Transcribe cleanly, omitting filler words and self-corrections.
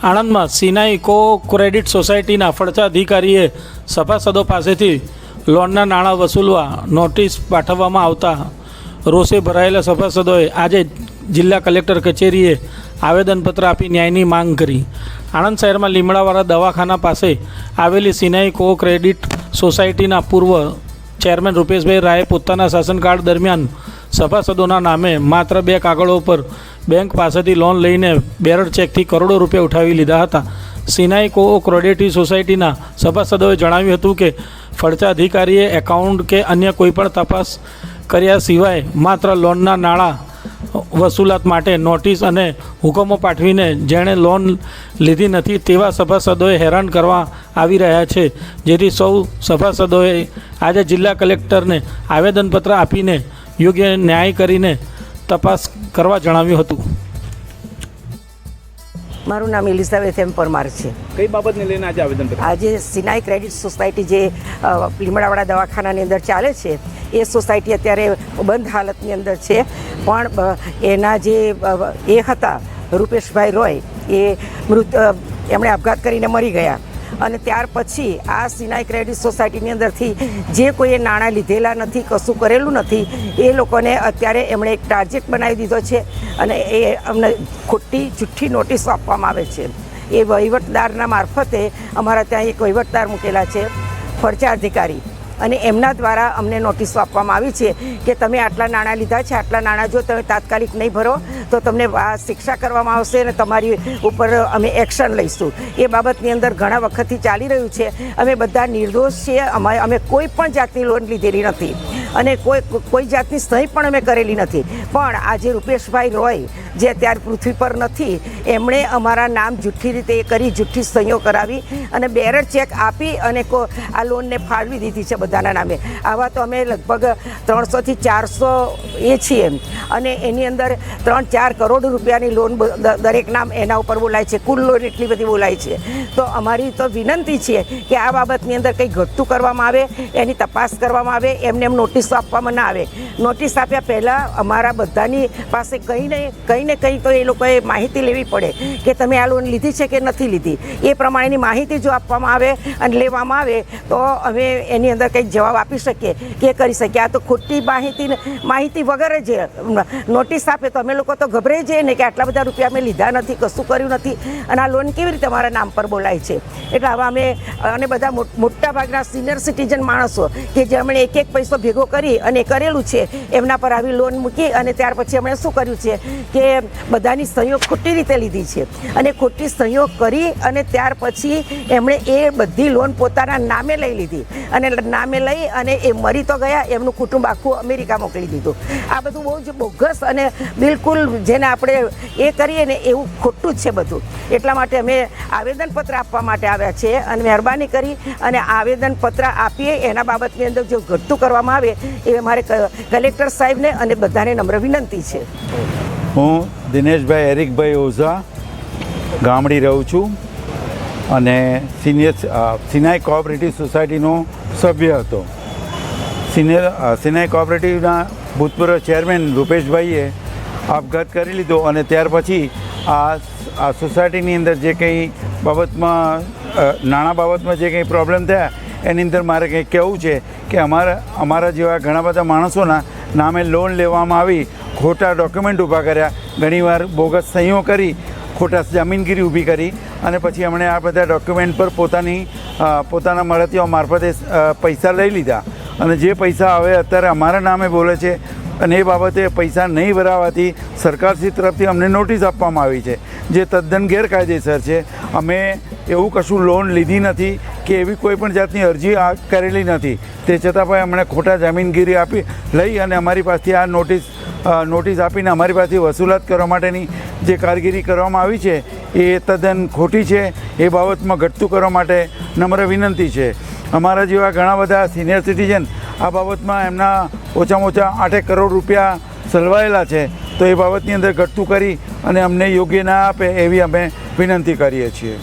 આણંદમાં સિનાઈ કો ક્રેડિટ સોસાયટીના ફડચા અધિકારીએ સભાસદો પાસેથી લોનના નાણાં વસૂલવા નોટિસ પાઠવવામાં આવતા રોષે ભરાયેલા સભાસદોએ આજે જિલ્લા કલેક્ટર કચેરીએ આવેદનપત્ર આપી ન્યાયની માંગ કરી। આણંદ શહેરમાં લીમડાવાળા દવાખાના પાસે આવેલી સિનાઈ કો ક્રેડિટ સોસાયટીના પૂર્વ ચેરમેન રૂપેશભાઈ રાયે પોતાના શાસનકાળ દરમિયાન સભાસદોના નામે માત્ર 2 કાગળો પર બેંક પાસેથી લોન લઈને બેરડ ચેકથી કરોડો રૂપિયા ઉઠાવી લીધા હતા। સિનાઈ કો ક્રેડિટ સોસાયટીના સભાસદોએ જણાવ્યું હતું કે ફડચા અધિકારીએ એકાઉન્ટ કે અન્ય કોઈપણ તપાસ કર્યા સિવાય માત્ર લોનના નાણાં વસૂલાત માટે નોટિસ અને હુકમો પાઠવીને જેણે લોન લીધી નથી તેવા સભાસદોએ હેરાન કરવા આવી રહ્યા છે, જેથી સૌ સભાસદોએ આજે જિલ્લા કલેક્ટરને આવેદનપત્ર આપીને યોગ્ય ન્યાય કરીને તપાસ કરવા જણાવ્યું હતું। મારું નામ એલિઝાબેથ એમ પરમાર છે। કઈ બાબતને લઈને આજે આવેદનપત્ર? આજે સિનાઈ ક્રેડિટ સોસાયટી જે લીમડાવાળા દવાખાનાની અંદર ચાલે છે એ સોસાયટી અત્યારે બંધ હાલતની અંદર છે, પણ એના જે એ હતા રૂપેશભાઈ રોય એ એમણે આપઘાત કરીને મરી ગયા અને ત્યાર પછી આ સિનાઈ ક્રેડિટ સોસાયટીની અંદરથી જે કોઈએ નાણાં લીધેલા નથી, કશું કરેલું નથી, એ લોકોને અત્યારે એમણે એક ટાર્ગેટ બનાવી દીધો છે અને એ અમને ખોટી જુઠ્ઠી નોટિસો આપવામાં આવે છે। એ વહીવટદારના મારફતે અમારા ત્યાં એક વહીવટદાર મૂકેલા છે ફડચા અધિકારી, અને એમના દ્વારા અમને નોટિસો આપવામાં આવી છે કે તમે આટલા નાણાં લીધા છે, આટલા નાણાં જો તમે તાત્કાલિક નહીં ભરો તો તમને શિક્ષા કરવામાં આવશે અને તમારી ઉપર અમે એક્શન લઈશું। એ બાબતની અંદર ઘણા વખતથી ચાલી રહ્યું છે। અમે બધા નિર્દોષ છીએ, અમે કોઈ પણ જાતની લોન લીધેલી નથી અને કોઈ જાતની સહી પણ અમે કરેલી નથી, પણ આજે રૂપેશભાઈ રોય જે અત્યારે પૃથ્વી પર નથી એમણે અમારા નામ જુઠ્ઠી રીતે એ કરી, જુઠ્ઠી સહીઓ કરાવી અને બેરડ ચેક આપી અને આ લોનને ફાળવી દીધી છે બધાના નામે। આવા તો અમે લગભગ 300 થી 400 એ છીએ અને એની અંદર 3-4 કરોડ રૂપિયાની લોન દરેક નામ એના ઉપર બોલાય છે, કુલ લોન એટલી બધી બોલાય છે। તો અમારી તો વિનંતી છે કે આ બાબતની અંદર કંઈ ઘટતું કરવામાં આવે, એની તપાસ કરવામાં આવે, એમને એમ નોટિસો આપવામાં ના આવે। નોટિસ આપ્યા પહેલાં અમારા બધાની પાસે કંઈ ને કંઈ તો એ લોકોએ માહિતી લેવી પડે કે તમે આ લોન લીધી છે કે નથી લીધી। એ પ્રમાણેની માહિતી જો આપવામાં આવે અને લેવામાં આવે તો અમે એની અંદર કંઈક જવાબ આપી શકીએ કે કરી શકીએ। આ તો ખોટી માહિતી વગર જ નોટિસ આપે તો અમે લોકો તો ગભરાઈ જઈએ ને કે આટલા બધા રૂપિયા અમે લીધા નથી, કશું કર્યું નથી અને આ લોન કેવી રીતે અમારા નામ પર બોલાય છે। એટલે આવા અમે અને બધા મોટા ભાગના સિનિયર સિટીઝન માણસો કે જેમણે એક પૈસો ભેગો કરી અને કરેલું છે એમના પર આવી લોન મૂકી અને ત્યાર પછી એમણે શું કર્યું છે કે બધાની સહીઓ ખોટી રીતે લીધી છે અને ખોટી સહીઓ કરી અને ત્યાર પછી એમણે એ બધી લોન પોતાના નામે લઈ લીધી અને નામે લઈ અને એ મરી તો ગયા, એમનું કુટુંબ આખું અમેરિકા મોકલી દીધું। આ બધું બહુ જ બોગસ અને બિલકુલ જેને આપણે એ કરીએ ને એવું ખોટું જ છે બધું। એટલા માટે અમે આવેદનપત્ર આપવા માટે આવ્યા છે અને મહેરબાની કરી અને આવેદનપત્ર આપીએ એના બાબતની અંદર જો ઘટતું કરવામાં આવે એ અમારે કલેક્ટર સાહેબને અને બધાને નમ્ર વિનંતી છે। હું દિનેશભાઈ એરિકભાઈ ઓઝા ગામડી રહું છું અને સિનાઈ કોઓપરેટિવ સોસાયટીનો સભ્ય હતો। સિનાઈ કોઓપરેટિવના ભૂતપૂર્વ ચેરમેન રૂપેશભાઈએ આપઘાત કરી લીધો અને ત્યાર પછી આ સોસાયટીની અંદર જે કંઈ બાબતમાં નાણાં બાબતમાં જે કંઈ પ્રોબ્લેમ થયા એની અંદર મારે કંઈક કહેવું છે કે અમારા જેવા ઘણા બધા માણસોના નામે લોન લેવામાં આવી, ખોટા ડોક્યુમેન્ટ ઊભા કર્યા, ઘણીવાર બોગસ સહીઓ કરી, ખોટા જામીનગીરી ઊભી કરી અને પછી એમણે આ બધા ડોક્યુમેન્ટ પર પોતાના મળતિયાઓ મારફતે પૈસા લઈ લીધા અને જે પૈસા હવે અત્યારે અમારા નામે બોલે છે અને એ બાબતે પૈસા નહીં ભરાવાથી સરકારશ્રી તરફથી અમને નોટિસ આપવામાં આવી છે જે તદ્દન ગેરકાયદેસર છે। અમે એવું કશું લોન લીધી નથી કે એવી કોઈ પણ જાતની અરજી કરેલી નથી, તે છતાં પણ અમને ખોટા જામીનગીરી આપી લઈ અને અમારી પાસેથી આ નોટિસ આપીને અમારી પાસેથી વસૂલાત કરવા માટેની જે કામગીરી કરવામાં આવી છે એ તદ્દન ખોટી છે। એ બાબતમાં ઘટતું કરવા માટે નમ્ર વિનંતી છે। અમારા જેવા ઘણા બધા સિનિયર સિટીઝન આ બાબતમાં એમના ઓછામાં ઓછા 8 કરોડ રૂપિયા સલવાયેલા છે, તો એ બાબતની અંદર ઘટતું કરી અને અમને યોગ્ય ના આપે એવી અમે વિનંતી કરીએ છીએ।